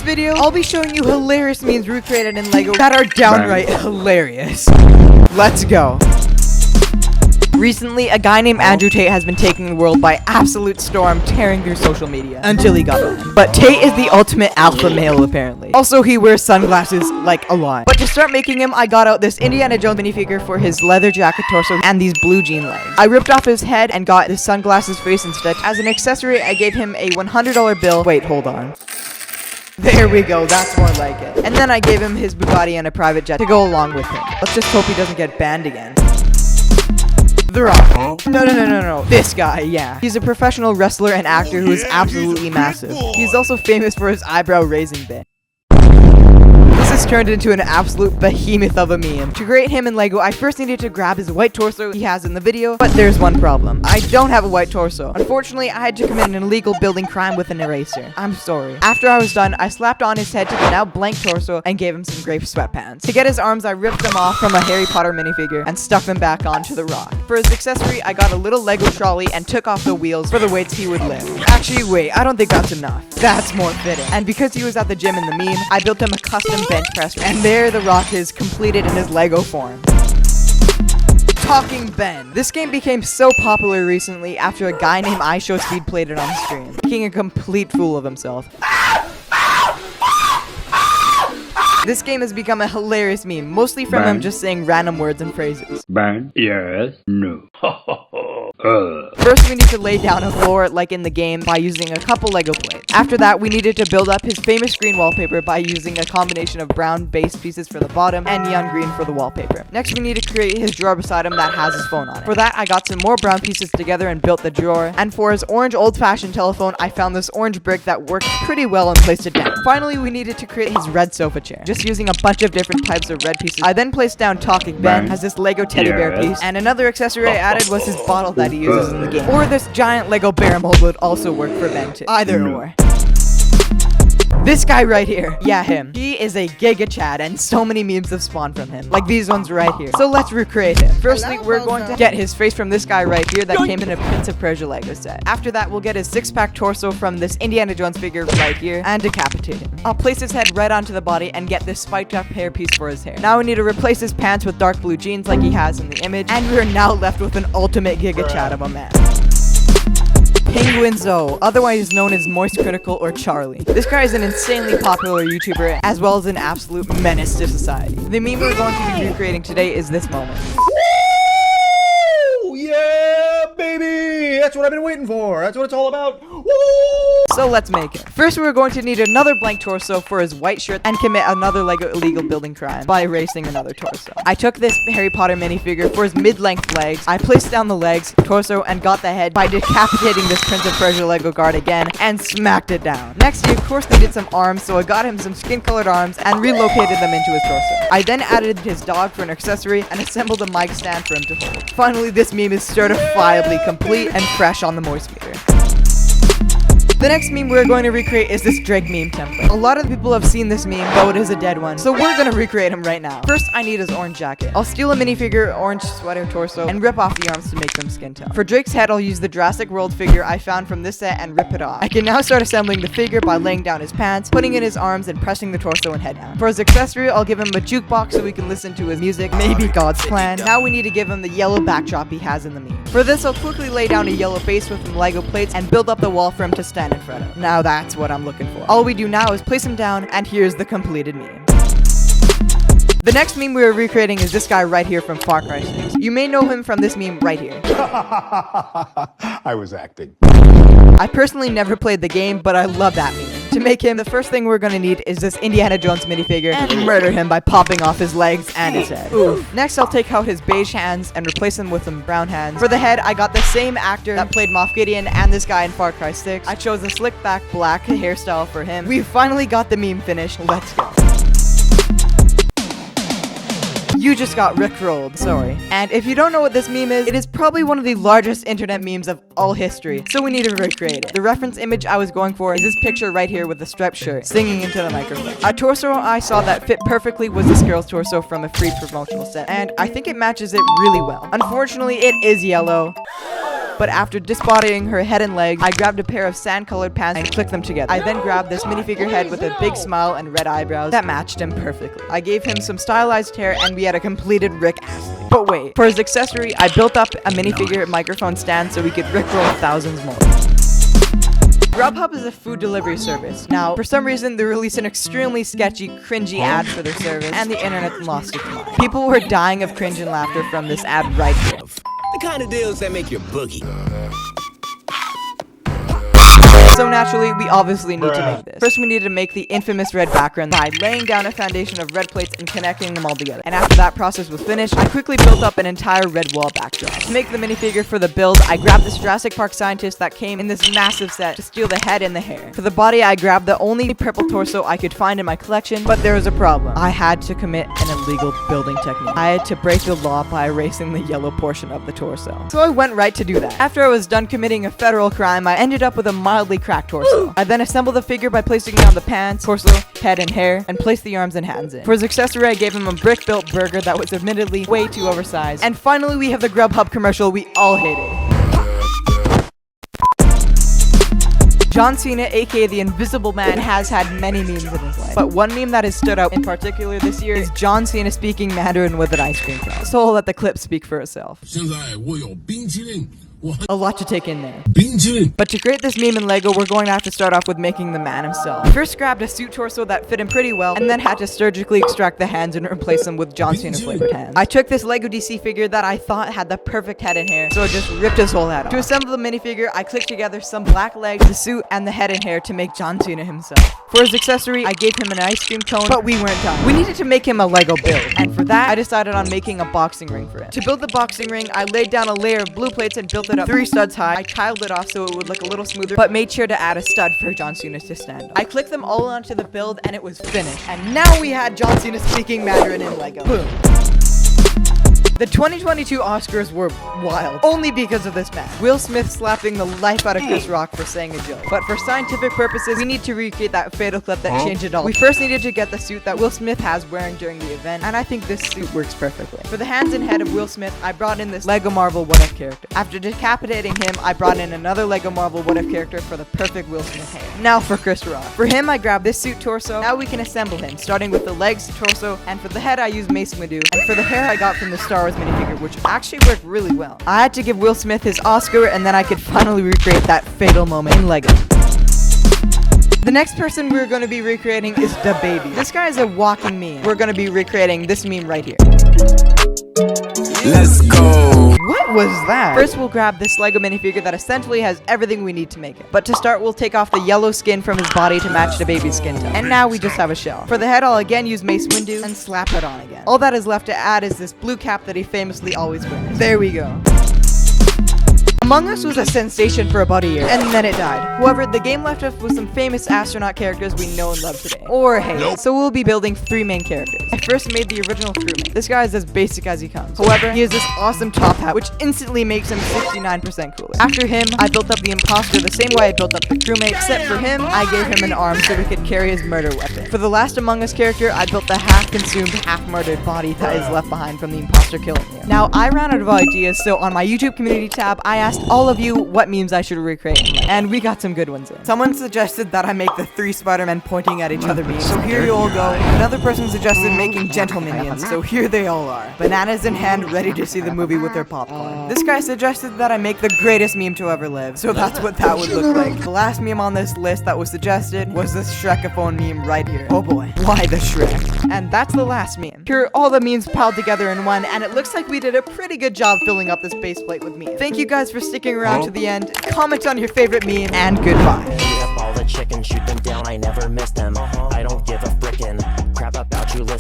video, I'll be showing you hilarious memes recreated in LEGO that are downright hilarious. Let's go. Recently, a guy named Andrew Tate has been taking the world by absolute storm, tearing through social media until he got banned. But Tate is the ultimate alpha male, apparently. Also, he wears sunglasses like a lot. But to start making him, I got out this Indiana Jones minifigure for his leather jacket torso and these blue jean legs. I ripped off his head and got his sunglasses face instead. As an accessory, I gave him a $100 bill. Wait, hold on. There we go, that's more like it. And then I gave him his Bugatti and a private jet to go along with him. Let's just hope he doesn't get banned again. The Rock. No. This guy, yeah. He's a professional wrestler and actor who is absolutely massive. He's also famous for his eyebrow raising bit. This has turned into an absolute behemoth of a meme. To create him in LEGO, I first needed to grab his white torso he has in the video, but there's one problem. I don't have a white torso. Unfortunately, I had to commit an illegal building crime with an eraser. I'm sorry. After I was done, I slapped on his head to the now blank torso and gave him some grape sweatpants. To get his arms, I ripped them off from a Harry Potter minifigure and stuck them back onto the Rock. For his accessory, I got a little LEGO trolley and took off the wheels for the weights he would lift. Actually, wait, I don't think that's enough. That's more fitting. And because he was at the gym in the meme, I built him a custom bench press, and there the Rock is completed in his LEGO form. Talking Ben. This game became so popular recently after a guy named iShowSpeed played it on stream, making a complete fool of himself. This game has become a hilarious meme, mostly from him just saying random words and phrases. Bang. Yes. No. First, we need to lay down a floor like in the game by using a couple LEGO plates. After that, we needed to build up his famous green wallpaper by using a combination of brown base pieces for the bottom and neon green for the wallpaper. Next, we need to create his drawer beside him that has his phone on it. For that, I got some more brown pieces together and built the drawer. And for his orange old-fashioned telephone, I found this orange brick that worked pretty well and placed it down. Finally, we needed to create his red sofa chair. Just using a bunch of different types of red pieces. I then placed down Talking Ben as this LEGO teddy bear piece, and another accessory I added was his bottle that he uses in the game. Or this giant LEGO bear mold would also work for Ben too. Either or. This guy right here. Yeah, him. He is a Giga Chad, and so many memes have spawned from him. Like these ones right here. So let's recreate him. Firstly, we're going to get his face from this guy right here that came in a Prince of Persia LEGO set. After that, we'll get his six-pack torso from this Indiana Jones figure right here and decapitate him. I'll place his head right onto the body and get this spiked up hairpiece for his hair. Now we need to replace his pants with dark blue jeans like he has in the image, and we are now left with an ultimate Giga Chad of a man. Penguin Zoe, otherwise known as Moist Critical or Charlie. This guy is an insanely popular YouTuber, as well as an absolute menace to society. The meme we're going to be recreating today is this moment. Woo! Yeah, baby! That's what I've been waiting for. That's what it's all about. Woo! So let's make it. First, we're going to need another blank torso for his white shirt and commit another LEGO illegal building crime by erasing another torso. I took this Harry Potter minifigure for his mid-length legs. I placed down the legs, torso, and got the head by decapitating this Prince of Persia LEGO guard again and smacked it down. Next, he of course needed some arms, so I got him some skin-colored arms and relocated them into his torso. I then added his dog for an accessory and assembled a mic stand for him to hold. Finally, this meme is certifiably complete and fresh on the Moist meter. The next meme we're going to recreate is this Drake meme template. A lot of people have seen this meme, though it is a dead one, so we're gonna recreate him right now. First, I need his orange jacket. I'll steal a minifigure, orange sweater torso, and rip off the arms to make them skin tone. For Drake's head, I'll use the Jurassic World figure I found from this set and rip it off. I can now start assembling the figure by laying down his pants, putting in his arms, and pressing the torso and head down. For his accessory, I'll give him a jukebox so we can listen to his music, maybe God's plan. Now we need to give him the yellow backdrop he has in the meme. For this, I'll quickly lay down a yellow face with some LEGO plates and build up the wall for him to stand in front of. Now that's what I'm looking for. All we do now is place him down, and here's the completed meme. The next meme we are recreating is this guy right here from Far Cry 6. You may know him from this meme right here. I was acting. I personally never played the game, but I love that meme. To make him, the first thing we're gonna need is this Indiana Jones minifigure and murder him by popping off his legs and his head. Oof. Next, I'll take out his beige hands and replace them with some brown hands. For the head, I got the same actor that played Moff Gideon and this guy in Far Cry 6. I chose a slick back black hairstyle for him. We finally got the meme finished. Let's go. You just got rickrolled, sorry. And if you don't know what this meme is, it is probably one of the largest internet memes of all history, so we need to recreate it. The reference image I was going for is this picture right here with the striped shirt, singing into the microphone. A torso I saw that fit perfectly was this girl's torso from a free promotional set, and I think it matches it really well. Unfortunately, it is yellow. But after disbodying her head and legs, I grabbed a pair of sand-colored pants and clicked them together. I then grabbed this minifigure head with a big smile and red eyebrows that matched him perfectly. I gave him some stylized hair and we had a completed Rick Astley. But wait, for his accessory, I built up a minifigure microphone stand so we could rickroll thousands more. Grubhub is a food delivery service. Now, for some reason, they released an extremely sketchy, cringy ad for their service, and the internet lost its mind. People were dying of cringe and laughter from this ad right here. The kind of deals that make you boogie. So naturally, we obviously need to make this. First, we need to make the infamous red background by laying down a foundation of red plates and connecting them all together. And after that process was finished, I quickly built up an entire red wall backdrop. To make the minifigure for the build, I grabbed this Jurassic Park scientist that came in this massive set to steal the head and the hair. For the body, I grabbed the only purple torso I could find in my collection, but there was a problem. I had to commit an illegal building technique. I had to break the law by erasing the yellow portion of the torso. So I went right to do that. After I was done committing a federal crime, I ended up with a mildly cracked torso. I then assembled the figure by placing down the pants, torso, head, and hair, and placed the arms and hands in. For his accessory, I gave him a brick-built burger that was admittedly way too oversized. And finally, we have the Grubhub commercial we all hated. John Cena, aka the Invisible Man, has had many memes in his life. But one meme that has stood out in particular this year is John Cena speaking Mandarin with an ice cream cone. So I'll let the clip speak for itself. A lot to take in there. But to create this meme in Lego, we're going to have to start off with making the man himself. I first grabbed a suit torso that fit him pretty well, and then had to surgically extract the hands and replace them with John Cena flavored hands. I took this Lego DC figure that I thought had the perfect head and hair, so I just ripped his whole head off. To assemble the minifigure, I clicked together some black legs, the suit, and the head and hair to make John Cena himself. For his accessory, I gave him an ice cream cone, but we weren't done. We needed to make him a Lego build, and for that, I decided on making a boxing ring for it. To build the boxing ring, I laid down a layer of blue plates and built it up 3 studs high. I tiled it off so it would look a little smoother, but made sure to add a stud for John Cena to stand on. I clicked them all onto the build, and it was finished. And now we had John Cena speaking Mandarin in Lego. Boom. The 2022 Oscars were wild, only because of this man. Will Smith slapping the life out of Chris Rock for saying a joke. But for scientific purposes, we need to recreate that fatal clip that changed it all. We first needed to get the suit that Will Smith has wearing during the event, and I think this suit works perfectly. For the hands and head of Will Smith, I brought in this Lego Marvel What If character. After decapitating him, I brought in another Lego Marvel What If character for the perfect Will Smith hair. Now for Chris Rock. For him, I grabbed this suit torso. Now we can assemble him, starting with the legs, torso, and for the head, I used Mace Windu. And for the hair, I got from the Star Wars minifigure, which actually worked really well. I had to give Will Smith his Oscar, and then I could finally recreate that fatal moment in Lego. The next person we're going to be recreating is DaBaby. This guy is a walking meme. We're going to be recreating this meme right here. Let's go. What was that? First, we'll grab this Lego minifigure that essentially has everything we need to make it. But to start, we'll take off the yellow skin from his body to match DaBaby's skin tone. And now we just have a shell. For the head, I'll again use Mace Windu and slap it on again. All that is left to add is this blue cap that he famously always wears. There we go. Among Us was a sensation for about a year, and then it died. However, the game left us with some famous astronaut characters we know and love today. Or hate. So we'll be building 3 main characters. I first made the original crewmate. This guy is as basic as he comes. However, he has this awesome top hat, which instantly makes him 69% cooler. After him, I built up the imposter the same way I built up the crewmate, except for him, I gave him an arm so he could carry his murder weapon. For the last Among Us character, I built the half-consumed, half-murdered body that is left behind from the imposter killing you. Now, I ran out of ideas, so on my YouTube community tab, I asked all of you what memes I should recreate, and we got some good ones in. Someone suggested that I make the 3 Spider-Men pointing at each other memes, so here you all go. Another person suggested making gentle minions, so here they all are. Bananas in hand, ready to see the movie with their popcorn. This guy suggested that I make the greatest meme to ever live, so that's what that would look like. The last meme on this list that was suggested was this Shrekaphone meme right here. Oh boy, why the Shrek? And that's the last meme. Here are all the memes piled together in one, and it looks like we did a pretty good job filling up this base plate with memes. Thank you guys for sticking around to the end. Comment on your favorite meme, and goodbye. Eat up all the chicken, shoot them down, I never missed